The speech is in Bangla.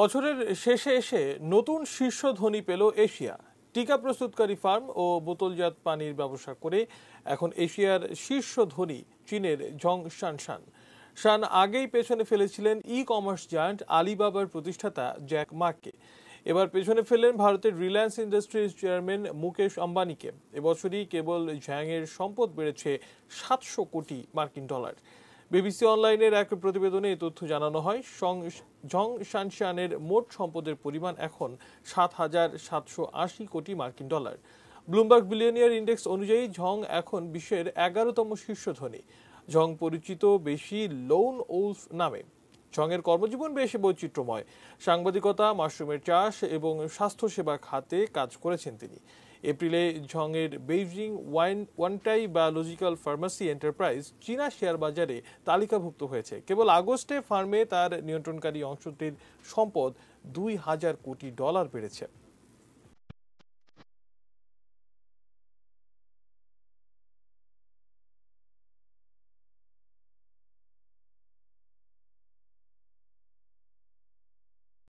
বছরের শেষে এসে নতুন শীর্ষ ধনী পেল এশিয়া। টিকা প্রস্তুতকারী ফার্ম ও বোতলজাত পানির ব্যবসা করে এখন এশিয়ার শীর্ষ ধনী চীনের ঝং শানশান। শান আগেই পেছনে ফেলেছিলেন ই কমার্স জায়ান্ট আলিবাবার প্রতিষ্ঠাতা জ্যাক মাকে। এবার পেছনে ফেললেন ভারতের রিলায়েন্স ইন্ডাস্ট্রিজ চেয়ারম্যান মুকেশ আম্বানিকে। এবছরই কেবল ঝ্যাংয়ের সম্পদ বেড়েছে 700 কোটি মার্কিন ডলার। বিবিসি অনলাইনের এক প্রতিবেদনে এই তথ্য জানানো হয়। ঝং শানশানের মোট সম্পদের পরিমাণ এখন 7,780 কোটি মার্কিন ডলার। ব্লুমবার্গ বিলিয়নিয়ার ইন্ডেক্স অনুযায়ী ঝং এখন বিশ্বের 11তম শীর্ষ ধনী। ঝং পরিচিত বেশি লোন ওলফ নামে। ঝংয়ের কর্মজীবন বেশ বৈচিত্র্যময়। সাংবাদিকতা, মাশরুমের চাষ এবং স্বাস্থ্যসেবা খাতে কাজ করেছেন তিনি। এপ্রিলে ঝংয়ের বেইজিং ওয়ানটাই বায়োলজিক্যাল ফার্মাসি এন্টারপ্রাইজ চীনা শেয়ার বাজারে তালিকাভুক্ত হয়েছে। কেবল আগস্টে ফার্মে তার নিয়ন্ত্রণকারী অংশটির সম্পদ 2,000 কোটি ডলার বেড়েছে।